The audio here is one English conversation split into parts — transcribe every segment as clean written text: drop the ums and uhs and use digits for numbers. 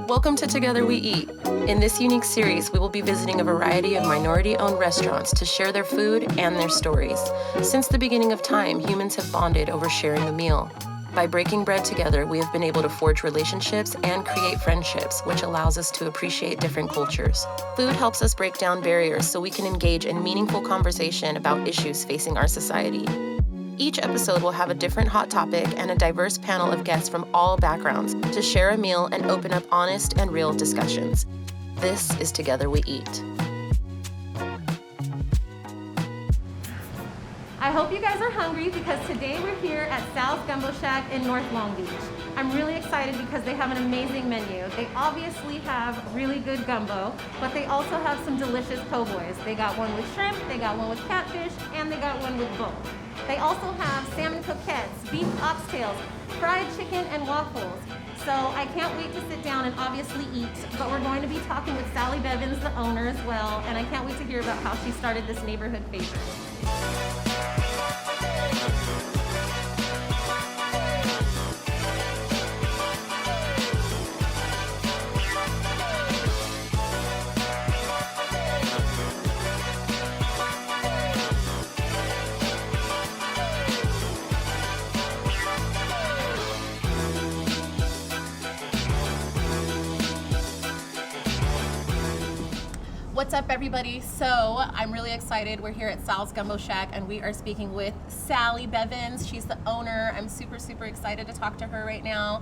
Welcome to Together We Eat. In this unique series, we will be visiting a variety of minority-owned restaurants to share their food and their stories. Since the beginning of time, humans have bonded over sharing a meal. By breaking bread together, we have been able to forge relationships and create friendships, which allows us to appreciate different cultures. Food helps us break down barriers so we can engage in meaningful conversation about issues facing our society. Each episode will have a different hot topic and a diverse panel of guests from all backgrounds to share a meal and open up honest and real discussions. This is Together We Eat. I hope you guys are hungry because today we're here at Sal's Gumbo Shack in North Long Beach. I'm really excited because they have an amazing menu. They obviously have really good gumbo, but they also have some delicious po' boys. They got one with shrimp, they got one with catfish, and they got one with both. They also have salmon croquettes, beef oxtails, fried chicken, and waffles. So I can't wait to sit down and obviously eat, but we're going to be talking with Sally Bevans, the owner, as well, and I can't wait to hear about how she started this neighborhood favorite. What's up, everybody? So I'm really excited. We're here at Sal's Gumbo Shack and we are speaking with Sally Bevans. She's the owner. I'm super excited to talk to her right now.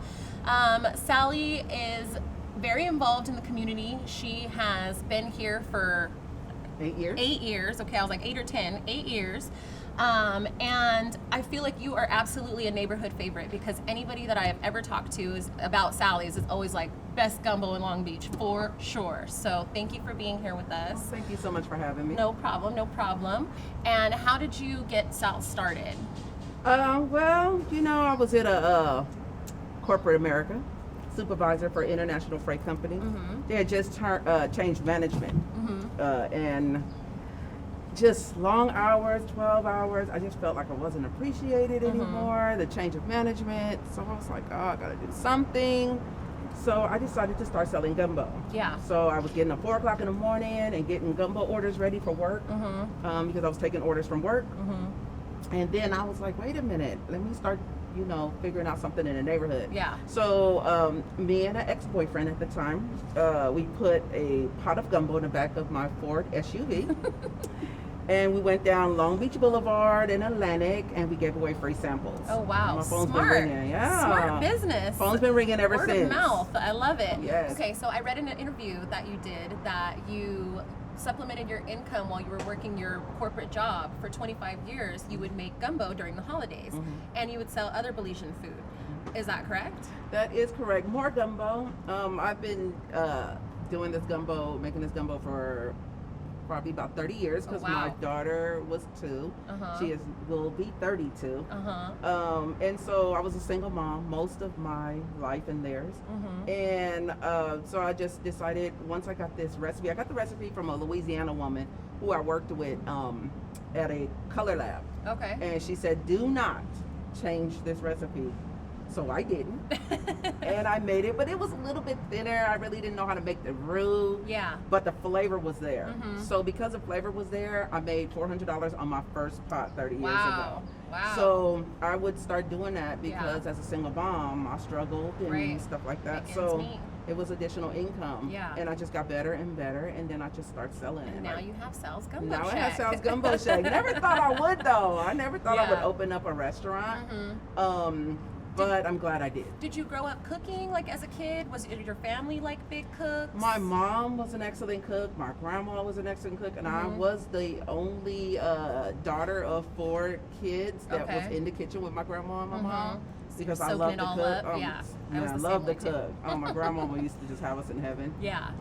Sally is very involved in the community. She has been here for 8 years. 8 years. Okay, I was like 8 or 10. 8 years. And I feel like you are absolutely a neighborhood favorite because anybody that I have ever talked to is about Sally's is always like best gumbo in Long Beach for sure. So thank you for being here with us. Thank you so much for having me. No problem, no problem. And how did you get Sal started? Well, you know, I was at a corporate America, supervisor for international freight company. Mm-hmm. They had just changed management, and just long hours, 12 hours. I just felt like I wasn't appreciated anymore, the change of management. So I was like, oh, I gotta do something. So I decided to start selling gumbo. Yeah. So I was getting up 4 o'clock in the morning and getting gumbo orders ready for work, because I was taking orders from work. And then I was like, wait a minute, let me start, figuring out something in the neighborhood. Yeah. So me and an ex-boyfriend at the time, we put a pot of gumbo in the back of my Ford SUV. And we went down Long Beach Boulevard in Atlantic, and we gave away free samples. Oh, wow. My phone's Smart. been ringing. Yeah. Smart business. Phone's been ringing ever Word since. of mouth. I love it. Yes. Okay, so I read in an interview that you did that you supplemented your income while you were working your corporate job for 25 years. You would make gumbo during the holidays, and you would sell other Belizean food. Is that correct? That is correct. More gumbo. I've been doing this gumbo, making this gumbo for probably about 30 years because my daughter was 2. She will be 32. And so I was a single mom most of my life and theirs. And so I just decided once I got this recipe, I got the recipe from a Louisiana woman who I worked with at a color lab. Okay. And she said, do not change this recipe. So I didn't. And I made it, but it was a little bit thinner. I really didn't know how to make the roux. Yeah. But the flavor was there. So because the flavor was there, I made $400 on my first pot 30 years ago. Wow. So I would start doing that because as a single mom, I struggled and stuff like that. So it was additional income. Yeah. And I just got better and better, and then I just started selling it. And now you have Sal's Gumbo Now Shack. I have Sal's Gumbo Shack. Never thought I would, though. I never thought I would open up a restaurant. But I'm glad I did. Did you grow up cooking like as a kid? Was your family like big cooks? My mom was an excellent cook. My grandma was an excellent cook. And I was the only daughter of 4 kids that was in the kitchen with my grandma and my mom. Because I love to cook. I love to cook. My grandmama used to just have us in heaven. Yeah.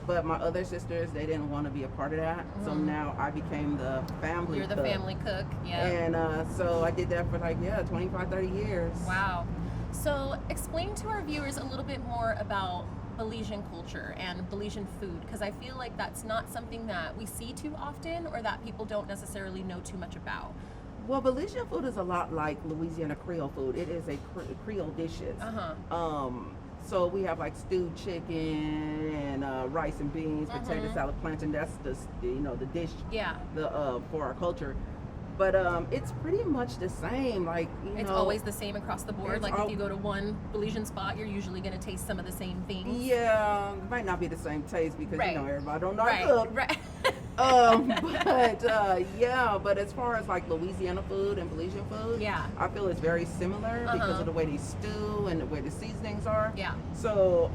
But my other sisters, they didn't want to be a part of that. So now I became the family cook. You're the family cook, yeah. And so I did that for 25, 30 years. Wow. So explain to our viewers a little bit more about Belizean culture and Belizean food? Because I feel like that's not something that we see too often or that people don't necessarily know too much about. Well, Belizean food is a lot like Louisiana Creole food. It is a Creole dishes. So we have like stewed chicken and rice and beans, potato salad, plantain. That's the the dish. Yeah. For our culture. But it's pretty much the same. Like it's always the same across the board. Like if you go to one Belizean spot, you're usually going to taste some of the same things. Yeah, it might not be the same taste because everybody don't know how to cook. Right. But as far as like Louisiana food and Belizean food, I feel it's very similar because of the way they stew and the way the seasonings are. Yeah. So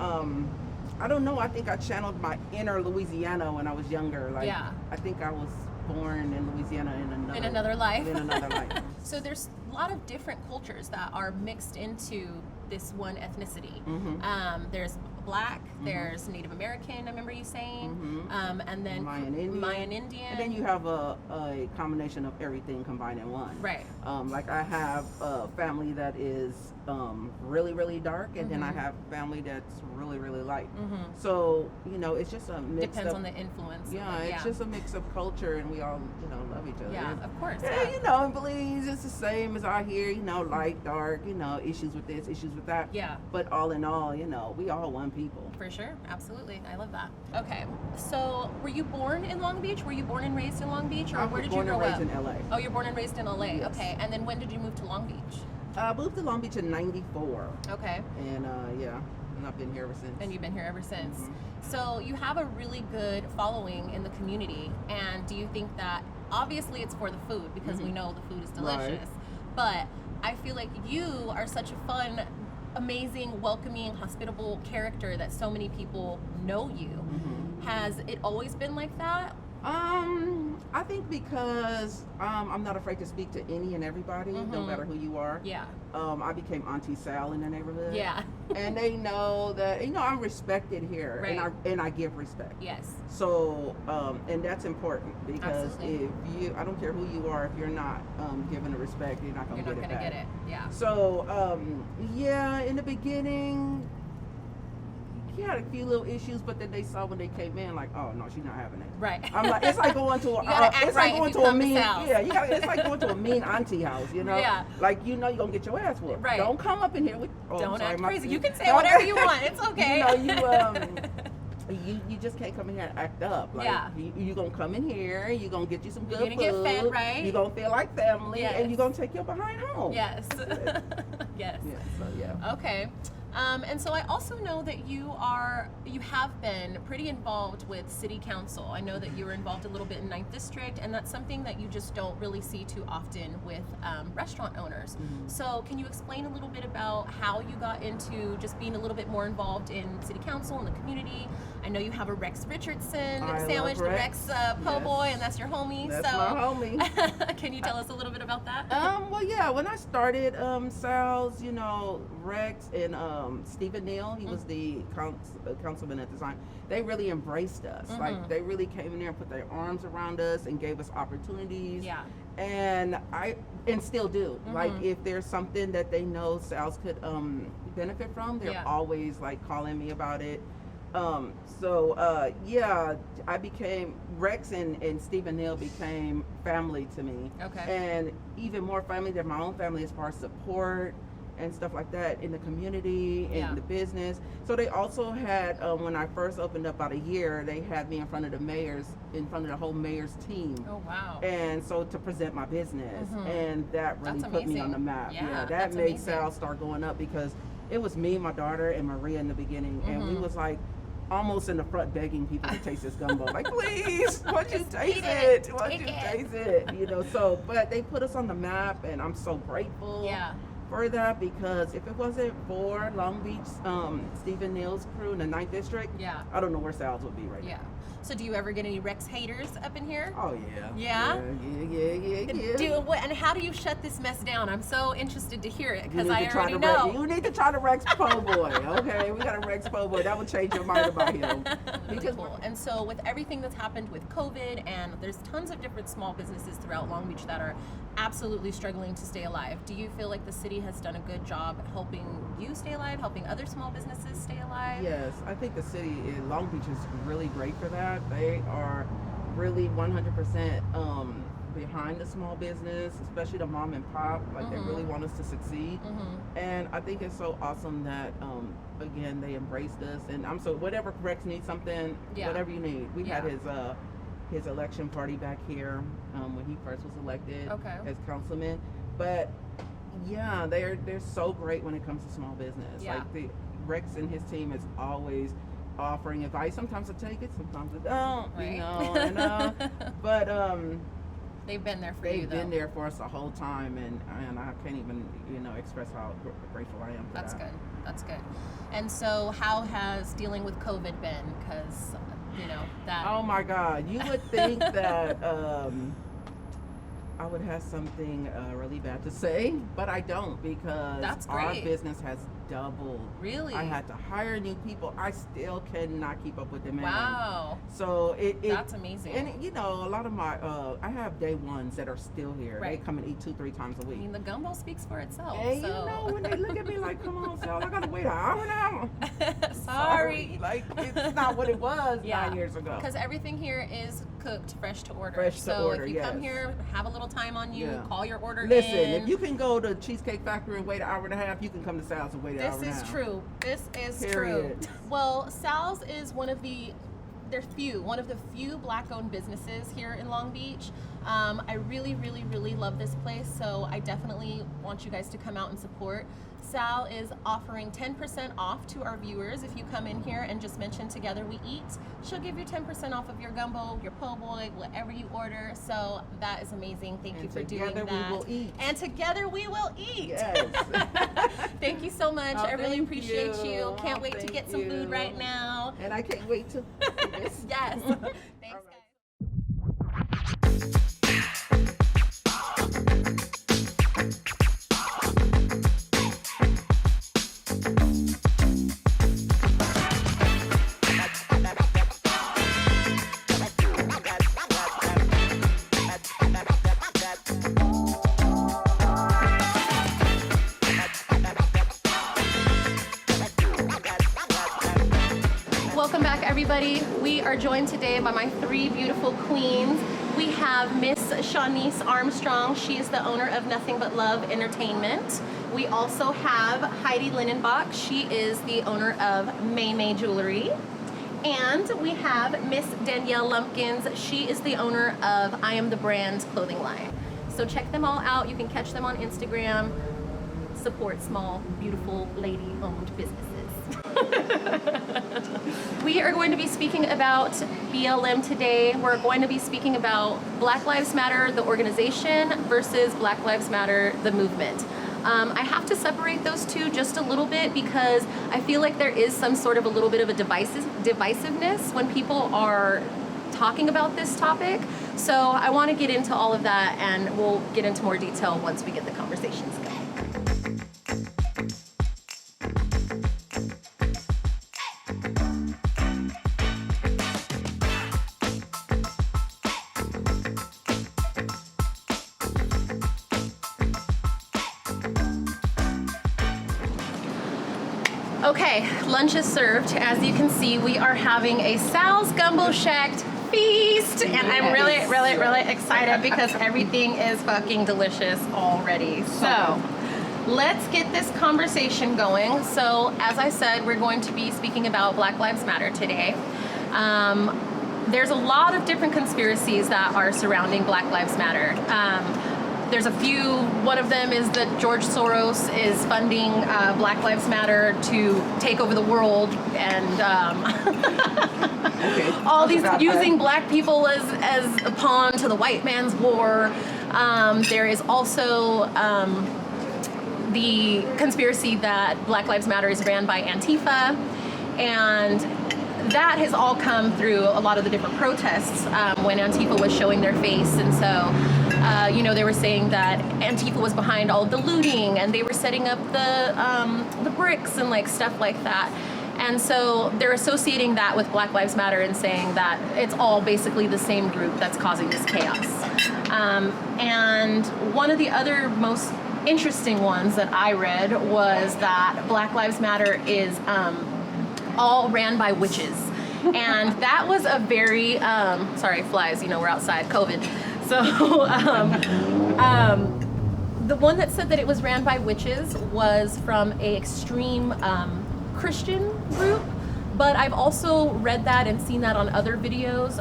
I don't know. I think I channeled my inner Louisiana when I was younger. Like I think I was born in Louisiana in another life. So there's a lot of different cultures that are mixed into this one ethnicity. There's Black, there's Native American, I remember you saying, and then Mayan Indian. And then you have a combination of everything combined in one. Right. Like I have a family that is really, really dark, and then I have family that's really, really light. So, it's just a mix. Depends on the influence. Yeah, it's just a mix of culture, and we all, love each other. Yeah, of course. Yeah, in Belize, it's the same as out here, light, dark, issues with this, issues with that. Yeah. But all in all, we all one people. For sure, absolutely. I love that. Okay, so were you born in Long Beach? Were you born and raised in Long Beach? Or where did you grow up? I was born and raised in LA. Oh, you're born and raised in LA. Yes. Okay, and then when did you move to Long Beach? I moved to Long Beach in '94. Okay. And and I've been here ever since. And you've been here ever since. So you have a really good following in the community, and do you think that, obviously it's for the food, because we know the food is delicious, but I feel like you are such a fun, amazing, welcoming, hospitable character that so many people know you. Has it always been like that? I think because I'm not afraid to speak to any and everybody, no matter who you are. Yeah. I became Auntie Sal in the neighborhood. Yeah. And they know that I'm respected here, and I give respect. Yes. So and that's important because if I don't care who you are, if you're not given the respect, you're not gonna get it back. Get it. Yeah. So in the beginning, he had a few little issues, but then they saw when they came in, like, oh no, she's not having it. Right. I'm like, it's like going to a mean, it's like going to a mean auntie house, Yeah. Like you're gonna get your ass whooped. Right. Don't come up in here with. Don't act crazy. You can say whatever you want. It's okay. You just can't come in here and act up. Like, you gonna come in here, you gonna get you some good food. You're gonna get fed, right? You gonna feel like family, and you gonna take your behind home. Yes. Yes. Yeah. So yeah. Okay. And so I also know that you have been pretty involved with city council. I know that you were involved a little bit in 9th District, and that's something that you just don't really see too often with restaurant owners. So can you explain a little bit about how you got into just being a little bit more involved in city council and the community? I know you have a Rex Richardson sandwich, the Rex po' boy, and that's your homie. That's my homie. Can you tell us a little bit about that? Well, yeah, when I started Sal's, Rex and Stephen Neal, he was the councilman at the time. They really embraced us. Like they really came in there and put their arms around us and gave us opportunities. Yeah. And still do. Like if there's something that they know Sal's could benefit from, they're always like calling me about it. I became Rex and Stephen Neal became family to me. Okay. And even more family than my own family as far as support and stuff like that in the community and the business. So they also had, when I first opened up about a year, they had me in front of the whole mayor's team. Oh, wow. And so to present my business, and that really put me on the map. Yeah, that made Sal start going up because it was me, my daughter, and Maria in the beginning, and we was like almost in the front begging people to taste this gumbo. Like, please, won't you taste it? Won't you taste it? So, but they put us on the map, and I'm so grateful. For that, because if it wasn't for Long Beach, Stephen Neal's crew in the 9th District, I don't know where Sal's would be right now. So do you ever get any Rex haters up in here? Oh yeah. Yeah? Yeah. And how do you shut this mess down? I'm so interested to hear it because I already know. You need to try the Rex po' boy, okay? We got a Rex po' boy. That would change your mind about him. Really cool. And so with everything that's happened with COVID, and there's tons of different small businesses throughout Long Beach that are absolutely struggling to stay alive. Do you feel like the city has done a good job helping you stay alive, helping other small businesses stay alive? Yes, I think the city in Long Beach is really great for that. They are really 100% behind the small business, especially the mom and pop. Like they really want us to succeed. And I think it's so awesome that again they embraced us. And I'm so whatever Rex needs something, whatever you need. We had his election party back here when he first was elected as councilman. But yeah, they're so great when it comes to small business. Like Rex and his team is always offering advice. Sometimes I take it, sometimes I don't. Right. You know, but they've been there for you. They've been there for us the whole time, and I can't even express how grateful I am for That's that. good. That's good. And so, how has dealing with COVID been? Because that. Oh my God! You would think that I would have something really bad to say, but I don't, because our business has doubled. Really? I had to hire new people. I still cannot keep up with demand. Wow. So that's amazing. And a lot of my I have day ones that are still here. Right. They come and eat 2-3 times a week. I mean, the gumbo speaks for itself. And when they look at me like, come on, Sal, I gotta wait an hour now. Sorry. Like, it's not what it was 9 years ago. Because everything here is cooked fresh to order. Fresh to order, if you come here, have a little time on you, call your order in. Listen, if you can go to Cheesecake Factory and wait an hour and a half, you can come to Sal's and wait an hour and a half. This is true. This is Period. true. Well, Sal's is one of the few Black-owned businesses here in Long Beach. I really, really, really love this place, so I definitely want you guys to come out and support. Sal is offering 10% off to our viewers if you come in here and just mention Together We Eat. She'll give you 10% off of your gumbo, your po' boy, whatever you order. So that is amazing. Thank you for doing that. Together we will eat. And together we will eat. Yes. Thank you so much. I really appreciate you. Can't wait to get some food right now. And I can't wait to do this. Yes. Thanks, guys. Welcome back, everybody. We are joined today by my 3 beautiful queens. We have Miss Shawnice Armstrong. She is the owner of Nothing But Love Entertainment. We also have Heidi Linenbach. She is the owner of May May Jewelry. And we have Miss Danielle Lumpkins. She is the owner of I Am the Brand's clothing line. So check them all out. You can catch them on Instagram. Support small, beautiful, lady-owned businesses. We are going to be speaking about BLM today. We're going to be speaking about Black Lives Matter, the organization, versus Black Lives Matter, the movement. I have to separate those two just a little bit because I feel like there is some sort of a little bit of a divisiveness when people are talking about this topic. So I want to get into all of that, and we'll get into more detail once we get the conversations going. Okay, lunch is served. As you can see, we are having a Sal's Gumbo Shack feast, and I'm really, really, really excited because everything is fucking delicious already. So let's get this conversation going. So as I said, we're going to be speaking about Black Lives Matter today. There's a lot of different conspiracies that are surrounding Black Lives Matter. There's a few. One of them is that George Soros is funding Black Lives Matter to take over the world, and all these using black people as a pawn to the white man's war. There is also the conspiracy that Black Lives Matter is ran by Antifa, and that has all come through a lot of the different protests when Antifa was showing their face. And so, they were saying that Antifa was behind all of the looting, and they were setting up the bricks and like stuff like that. And so they're associating that with Black Lives Matter and saying that it's all basically the same group that's causing this chaos. And one of the other most interesting ones that I read was that Black Lives Matter is all ran by witches. And that was a very, sorry, flies, we're outside, COVID. So the one that said that it was ran by witches was from a extreme Christian group. But I've also read that and seen that on other videos,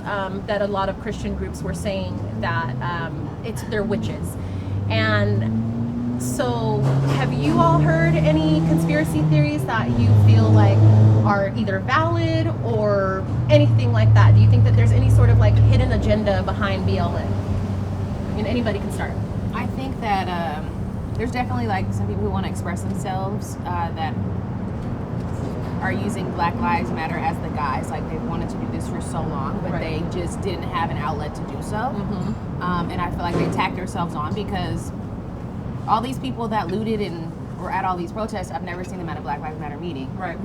that a lot of Christian groups were saying that they're witches. And so have you all heard any conspiracy theories that you feel like are either valid or anything like that? Do you think that there's any sort of like hidden agenda behind BLM? And anybody can start. I think that there's definitely like some people who want to express themselves that are using Black Lives Matter as the guise. Like they've wanted to do this for so long, but they just didn't have an outlet to do so. And I feel like they tacked themselves on because all these people that looted and were at all these protests, I've never seen them at a Black Lives Matter meeting. Right.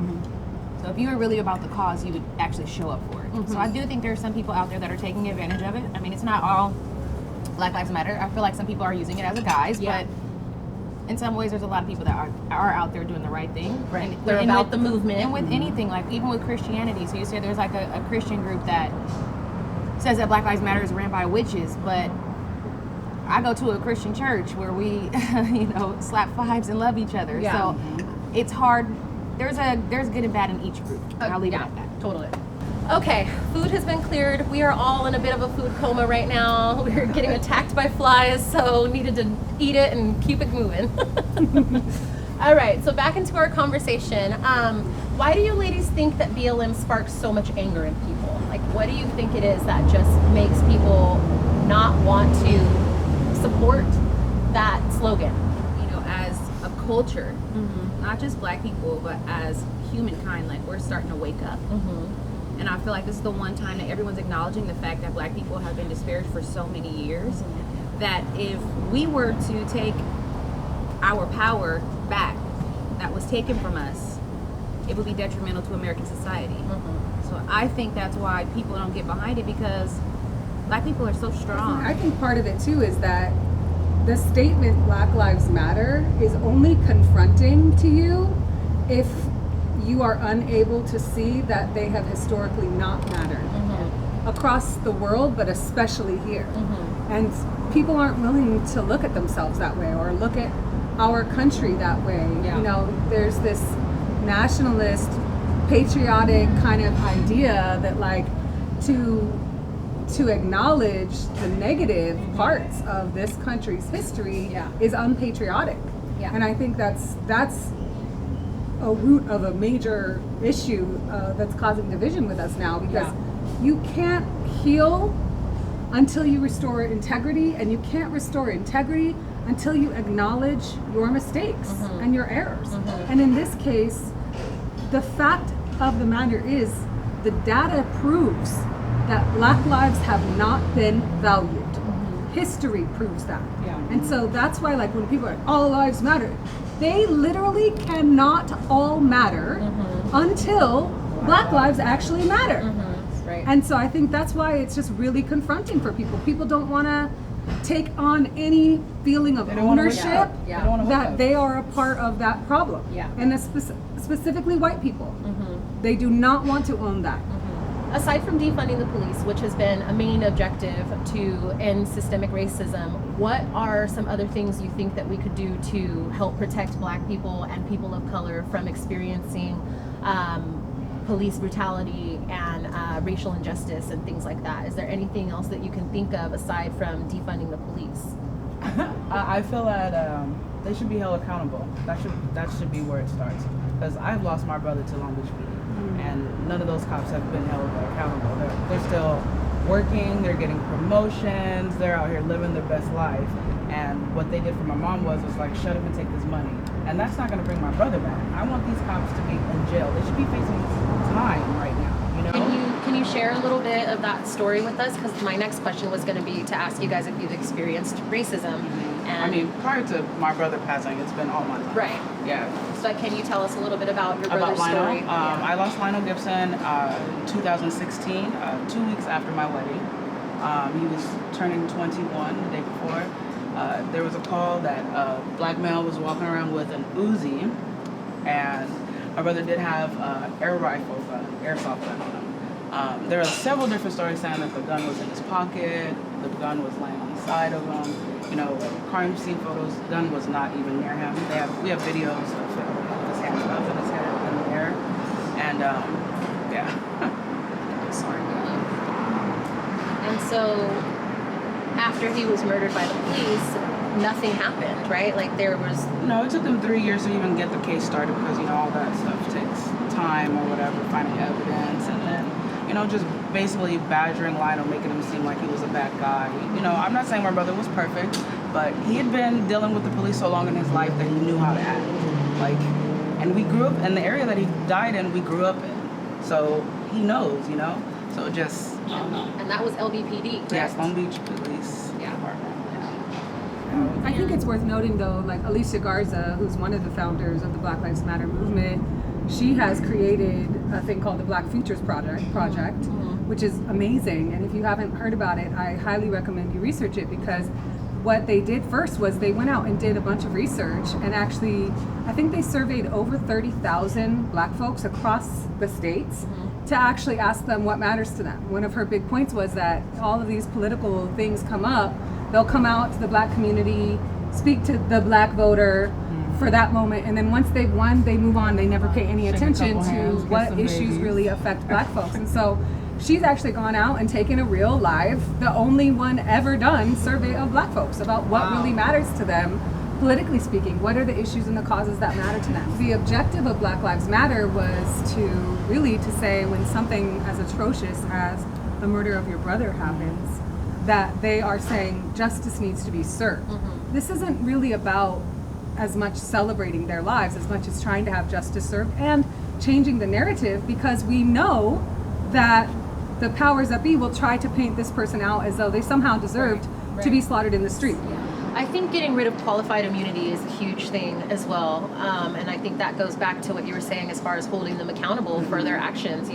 So if you were really about the cause, you would actually show up for it. So I do think there are some people out there that are taking advantage of it. I mean, it's not all Black Lives Matter. I feel like some people are using it as a guise, but in some ways there's a lot of people that are out there doing the right thing. Right. They're about the movement. And with anything, like even with Christianity. So you say there's like a Christian group that says that Black Lives Matter is ran by witches, but I go to a Christian church where we, slap fives and love each other. Yeah. So it's hard. There's good and bad in each group. And I'll leave it at that. Totally. Okay, food has been cleared. We are all in a bit of a food coma right now. We're getting attacked by flies, so needed to eat it and keep it moving. All right, so back into our conversation. Why do you ladies think that BLM sparks so much anger in people? Like, what do you think it is that just makes people not want to support that slogan? As a culture, not just Black people, but as humankind, like we're starting to wake up. And I feel like this is the one time that everyone's acknowledging the fact that Black people have been disparaged for so many years, that if we were to take our power back that was taken from us, it would be detrimental to American society. So I think that's why people don't get behind it, because Black people are so strong. I think part of it too is that the statement Black Lives Matter is only confronting to you if you are unable to see that they have historically not mattered across the world, but especially here. And people aren't willing to look at themselves that way or look at our country that way. There's this nationalist, patriotic kind of idea that like to acknowledge the negative parts of this country's history is unpatriotic. And I think that's a root of a major issue that's causing division with us now, because you can't heal until you restore integrity, and you can't restore integrity until you acknowledge your mistakes and your errors. And in this case, the fact of the matter is the data proves that Black lives have not been valued. History proves that. And so that's why, like, when people are like, all lives matter, they literally cannot all matter until Black lives actually matter. Right. And so I think that's why it's just really confronting for people. People don't want to take on any feeling of ownership that they are a part of that problem. And specifically white people. They do not want to own that. Aside from defunding the police, which has been a main objective to end systemic racism, what are some other things you think that we could do to help protect Black people and people of color from experiencing police brutality and racial injustice and things like that? Is there anything else that you can think of aside from defunding the police? I feel that they should be held accountable. That should be where it starts. Because I've lost my brother to Long Beach PD. And none of those cops have been held accountable. They're still working, they're getting promotions, they're out here living their best life. And what they did for my mom was like, shut up and take this money. And that's not gonna bring my brother back. I want these cops to be in jail. They should be facing time right now, Can you share a little bit of that story with us? Because my next question was gonna be to ask you guys if you've experienced racism. And I mean, prior to my brother passing, it's been all my life. right. Yeah. So can you tell us a little bit about your About brother's Lionel. story? I lost Lionel Gibson in 2016, 2 weeks after my wedding. He was turning 21 the day before. There was a call that a black male was walking around with an Uzi, and my brother did have an airsoft gun on him. There are several different stories saying that the gun was in his pocket, the gun was laying on the side of him. You know, crime scene photos, the gun was not even near him. We have videos of his hands up in his head in the air, and yeah. Sorry. And so, after he was murdered by the police, nothing happened, right? Like there was. No, it took them 3 years to even get the case started because all that stuff takes time or whatever, finding evidence, and then just basically badgering Lionel, making him seem like he was a bad guy. I'm not saying my brother was perfect, but he had been dealing with the police so long in his life that he knew how to act. And we grew up in the area that he died in. We grew up in, so he knows. So just. And that was LBPD, correct? Yes, Long Beach Police Department. I think it's worth noting though, like Alicia Garza, who's one of the founders of the Black Lives Matter movement, she has created a thing called the Black Futures Project, which is amazing. And if you haven't heard about it, I highly recommend you research it, because what they did first was they went out and did a bunch of research, and actually, I think they surveyed over 30,000 black folks across the states to actually ask them what matters to them. One of her big points was that all of these political things come up, they'll come out to the black community, speak to the black voter for that moment, and then once they've won, they move on. They never pay any attention to what issues really affect black folks. And so she's actually gone out and taken a real live, the only one ever done, survey of black folks about what really matters to them, politically speaking. What are the issues and the causes that matter to them? The objective of Black Lives Matter was to say when something as atrocious as the murder of your brother happens, that they are saying justice needs to be served. This isn't really about as much celebrating their lives as much as trying to have justice served and changing the narrative, because we know that the powers that be will try to paint this person out as though they somehow deserved to be slaughtered in the street. I think getting rid of qualified immunity is a huge thing as well, and I think that goes back to what you were saying as far as holding them accountable for their actions.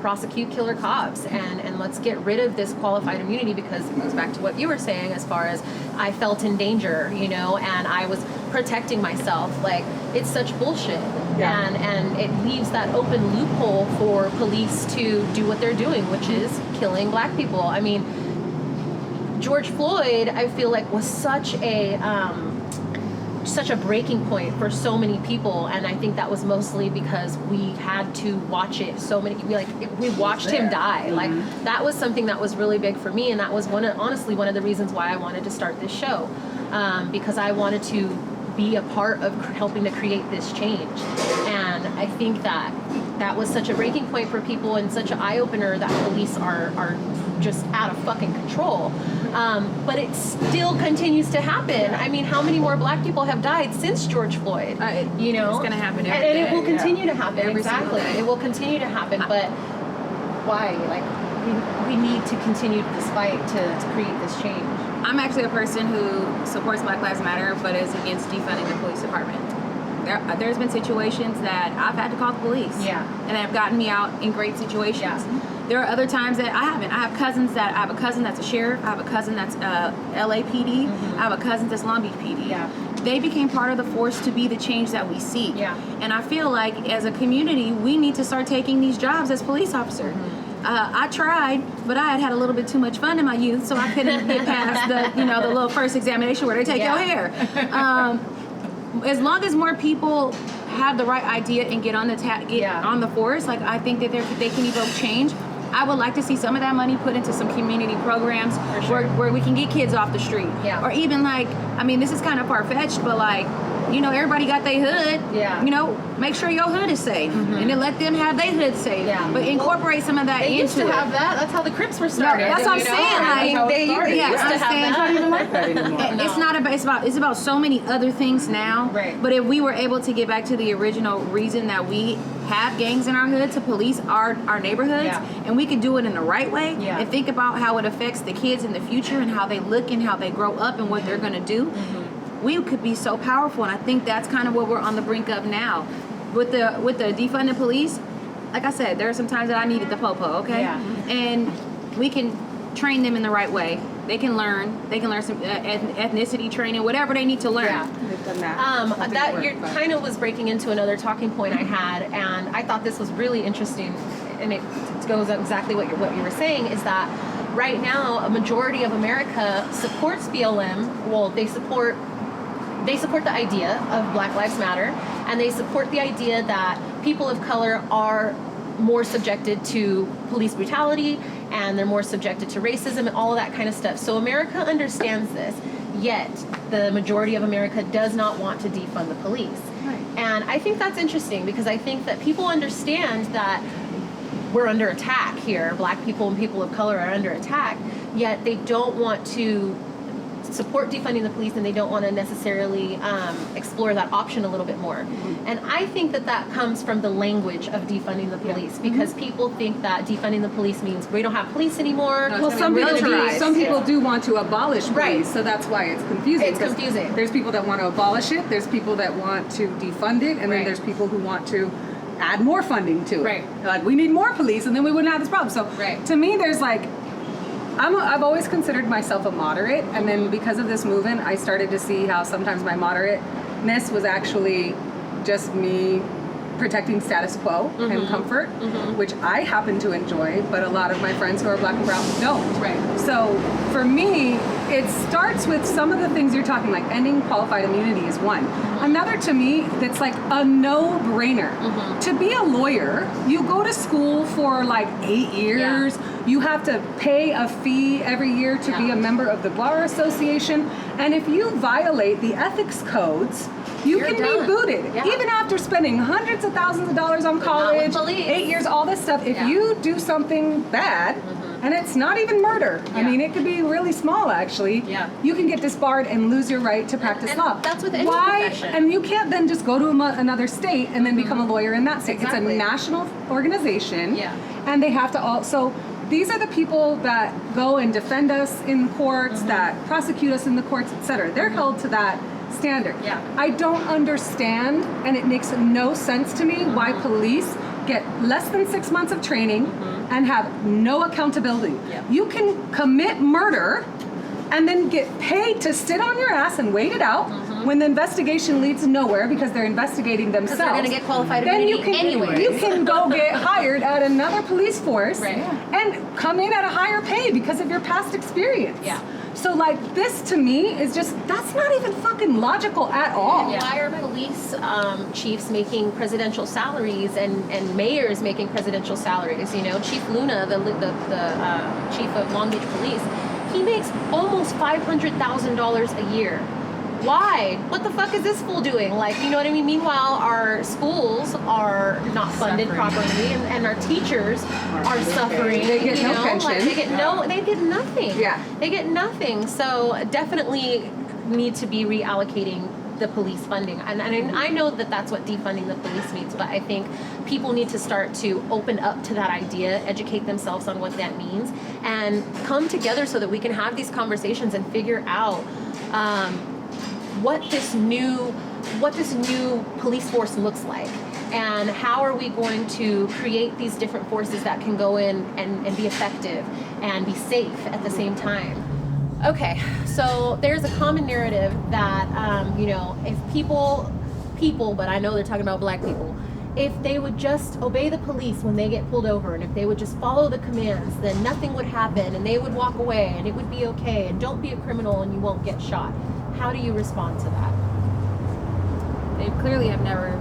Prosecute killer cops, and let's get rid of this qualified immunity, because it goes back to what you were saying as far as I felt in danger, and I was protecting myself. Like, it's such bullshit, and it leaves that open loophole for police to do what they're doing, which is killing black people. I mean, George Floyd, I feel like, was such a breaking point for so many people, and I think that was mostly because we had to watch it. We watched him die. Like, that was something that was really big for me, and that was honestly one of the reasons why I wanted to start this show, because I wanted to be a part of helping to create this change. And I think that was such a breaking point for people, and such an eye-opener that police are just out of fucking control. But it still continues to happen. I mean, how many more black people have died since George Floyd? It's going to happen every and day. it will continue to happen. Every single Exactly. day. It will continue to happen. But why? Like, we need to continue this fight to create this change. I'm actually a person who supports Black Lives Matter, but is against defunding the police department. There's been situations that I've had to call the police, and have gotten me out in great situations. There are other times that I haven't. I have a cousin that's a sheriff. I have a cousin that's LAPD. I have a cousin that's Long Beach PD. They became part of the force to be the change that we seek. And I feel like as a community, we need to start taking these jobs as police officer. I tried, but I had a little bit too much fun in my youth, so I couldn't get past the little first examination where they take your hair. As long as more people have the right idea and get on the force, like, I think that they can evoke change. I would like to see some of that money put into some community programs where we can get kids off the street. Or even, like, I mean, this is kind of far-fetched, but, like, everybody got their hood. Make sure your hood is safe, and then let them have their hood safe. But incorporate some of that into it. They used to have that. That's how the Crips were started. That's what I'm saying. Like, they used to have that. It's not even like that anymore. It's not about. It's about so many other things now. Right. But if we were able to get back to the original reason that we have gangs in our hood to police our neighborhoods, and we can do it in the right way, and think about how it affects the kids in the future and how they look and how they grow up and what they're going to do, we could be so powerful. And I think that's kind of what we're on the brink of now. With the defunding police, like I said, there are some times that I needed the popo, okay? And we can train them in the right way. They can learn some ethnicity training, whatever they need to learn. Yeah, they've done that. That you kind of was breaking into another talking point I had, and I thought this was really interesting, and it goes exactly what you were saying, is that right now a majority of America supports BLM. Well, they support the idea of Black Lives Matter, and they support the idea that people of color are more subjected to police brutality, and they're more subjected to racism and all of that kind of stuff. So America understands this, yet the majority of America does not want to defund the police. Right. And I think that's interesting, because I think that people understand that we're under attack here. Black people and people of color are under attack, yet they don't want to support defunding the police, and they don't want to necessarily explore that option a little bit more. And I think that comes from the language of defunding the police, because people think that defunding the police means we don't have police anymore. Well, some people do want to abolish police, Right. so that's why it's confusing. It's confusing. There's people that want to abolish it, there's people that want to defund it, and then Right. there's people who want to add more funding to it. Right. Like, we need more police, and then we wouldn't have this problem. So Right. to me, there's like, I've always considered myself a moderate, and then because of this movement, I started to see how sometimes my moderateness was actually just me protecting status quo and comfort, which I happen to enjoy, but a lot of my friends who are Black and brown don't. Right. So for me, it starts with some of the things you're talking, like ending qualified immunity is one. Another, to me, that's like a no-brainer. To be a lawyer, you go to school for like 8 years. You have to pay a fee every year to be a member of the Bar Association. And if you violate the ethics codes, you You're can done. be booted. Yeah. Even after spending hundreds of thousands of dollars on not college, with police. 8 years, all this stuff. If you do something bad, and it's not even murder. I mean, it could be really small, actually. Yeah. You can get disbarred and lose your right to practice And law. that's with any Why? profession. And you can't then just go to another state and then become a lawyer in that state. Exactly. It's a national organization. Yeah. And they have to also. These are the people that go and defend us in courts, that prosecute us in the courts, etc. They're held to that standard. Yeah. I don't understand, and it makes no sense to me, why police get less than 6 months of training and have no accountability. Yeah. You can commit murder and then get paid to sit on your ass and wait it out when the investigation leads nowhere because they're investigating themselves. Because they're going to get qualified Then immunity anyway. you can go get hired at another police force Right. and come in at a higher pay because of your past experience. Yeah. So like this to me is just, that's not even fucking logical at all. Why are police chiefs making presidential salaries and mayors making presidential salaries? You know, Chief Luna, the chief of Long Beach Police, he makes almost $500,000 a year. Why? What the fuck is this fool doing? Like, you know what I mean? Meanwhile, our schools are not funded properly, and our teachers are suffering. They get no pension. Like, they get nothing. Yeah. They get nothing. So definitely need to be reallocating the police funding. And I know that that's what defunding the police means, but I think people need to start to open up to that idea, educate themselves on what that means, and come together so that we can have these conversations and figure out what this new police force looks like, and how are we going to create these different forces that can go in and be effective and be safe at the same time. Okay, so there's a common narrative that if people, but I know they're talking about Black people, if they would just obey the police when they get pulled over, and if they would just follow the commands, then nothing would happen, and they would walk away, and it would be okay, and don't be a criminal, and you won't get shot. How do you respond to that? They clearly have never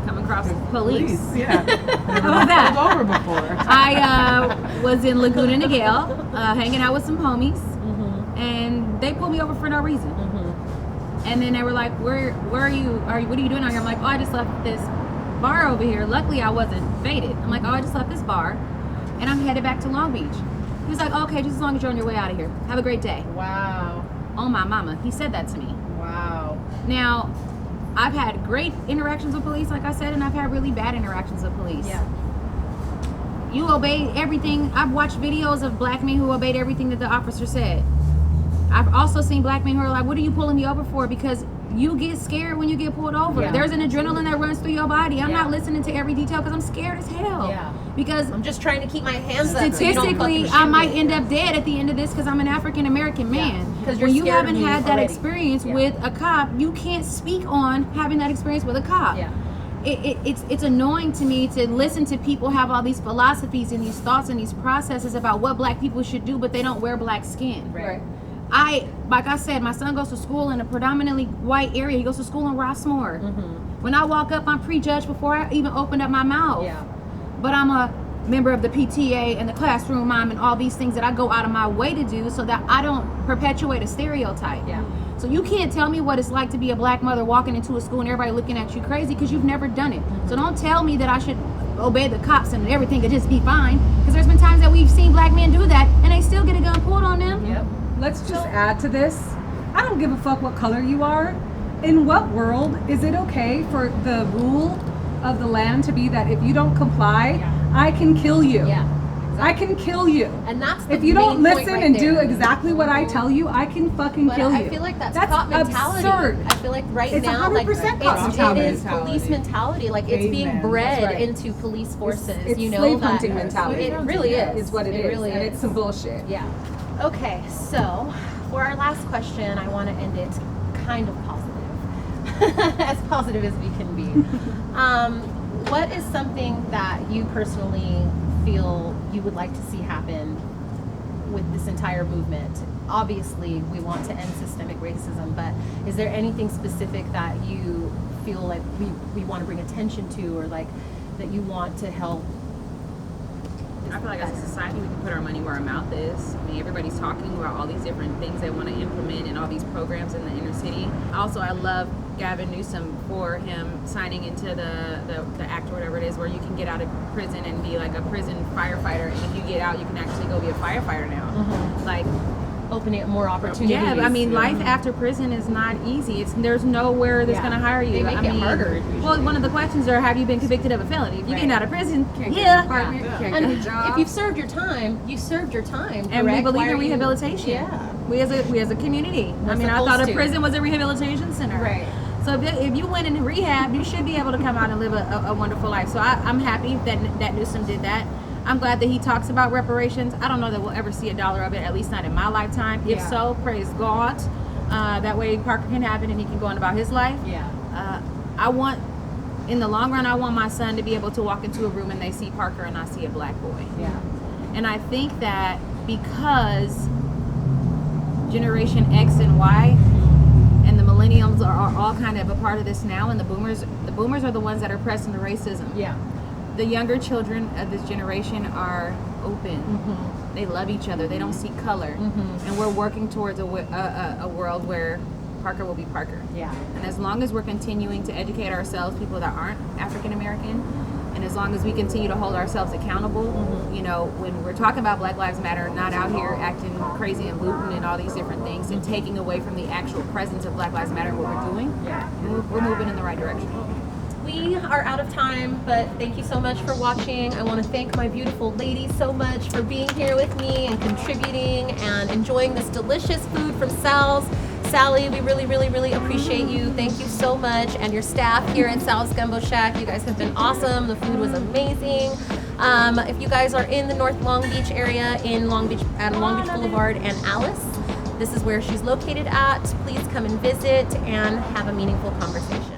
come across police. Yeah. How about that? Pulled over before. I was in Laguna Niguel, hanging out with some homies, and they pulled me over for no reason. And then they were like, "Where are you? What are you doing out here?" I'm like, "Oh, I just left this bar over here. Luckily, I wasn't faded." I'm like, "Oh, I just left this bar, and I'm headed back to Long Beach." He was like, "Okay, just as long as you're on your way out of here. Have a great day." Wow. Oh my mama, he said that to me. Wow. Now, I've had great interactions with police, like I said, and I've had really bad interactions with police. Yeah. You obey everything. I've watched videos of black men who obeyed everything that the officer said. I've also seen black men who are like, what are you pulling me over for? Because you get scared when you get pulled over. Yeah. There's an adrenaline that runs through your body. I'm Yeah. not listening to every detail because I'm scared as hell. Yeah. Because I'm just trying to keep my hands up. So you don't statistically, fucking I shoot might me. end up dead at the end of this because I'm an African American man. 'Cause you're when you scared of haven't me had that already. experience Yeah. with a cop, you can't speak on having that experience with a cop. Yeah. It's annoying to me to listen to people have all these philosophies and these thoughts and these processes about what black people should do, but they don't wear black skin. Right. Like I said, my son goes to school in a predominantly white area. He goes to school in Rossmore. When I walk up, I'm prejudged before I even open up my mouth. Yeah. But I'm a member of the PTA and the classroom mom and all these things that I go out of my way to do so that I don't perpetuate a stereotype. Yeah. So you can't tell me what it's like to be a black mother walking into a school and everybody looking at you crazy because you've never done it. So don't tell me that I should obey the cops and everything could just be fine, because there's been times that we've seen black men do that and they still get a gun pulled on them. Yep. Let's just add to this. I don't give a fuck what color you are. In what world is it okay for the rule of the land to be that if you don't comply, I can kill you? Yeah. I can kill you. And that's the If you don't main point listen right and there. do exactly what I tell you, I can fucking But kill you. I feel like that's That's cop mentality. absurd. I feel like right It's now, like 100% it's, cop it mentality. is police mentality. Like it's being Caveman. bred That's right. into police forces. It's you know, slave that hunting mentality. It really is. Is what it is. really and is. it's some bullshit. Yeah. Okay, so for our last question, I want to end it kind of positive, as positive as we can be. What is something that you personally feel you would like to see happen with this entire movement? Obviously, we want to end systemic racism, but is there anything specific that you feel like we want to bring attention to, or like that you want to help? I feel like as a society we can put our money where our mouth is. I mean, everybody's talking about all these different things they want to implement and all these programs in the inner city. Also, I love Gavin Newsom for him signing into the act or whatever it is, where you can get out of prison and be like a prison firefighter, and if you get out you can actually go be a firefighter now. Like Opening up more opportunities. yeah, I mean, life after prison is not easy. There's nowhere that's going to hire you. They make I it mean, harder. well, one of the questions are, have you been convicted of a felony? If you get out of prison, Can't get yeah. an apartment, can't get And a job. if you've served your time, you served your time. And we correct? believe Why in are you- rehabilitation. Yeah. We as a community. We're I mean, I thought supposed a to. prison was a rehabilitation center. Right. So if you went into rehab, you should be able to come out and live a wonderful life. So I'm happy that Newsom did that. I'm glad that he talks about reparations. I don't know that we'll ever see $1 of it, at least not in my lifetime. If so, praise God. That way Parker can have it and he can go on about his life. Yeah. In the long run, I want my son to be able to walk into a room and they see Parker and I see a black boy. Yeah. And I think that because Generation X and Y and the millennials are all kind of a part of this now, and the boomers are the ones that are pressing the racism. Yeah. The younger children of this generation are open. They love each other. They don't see color. And we're working towards a world where Parker will be Parker. Yeah. And as long as we're continuing to educate ourselves, people that aren't African American, and as long as we continue to hold ourselves accountable, you know, when we're talking about Black Lives Matter, not out here acting crazy and looting and all these different things and taking away from the actual presence of Black Lives Matter and what we're doing, we're moving in the right direction. We are out of time, but thank you so much for watching. I want to thank my beautiful ladies so much for being here with me and contributing and enjoying this delicious food from Sal's. Sally, we really, really, really appreciate you. Thank you so much. And your staff here at Sal's Gumbo Shack, you guys have been awesome. The food was amazing. If you guys are in the North Long Beach area, in Long Beach, at Long Beach Boulevard and Alice, this is where she's located at. Please come and visit and have a meaningful conversation.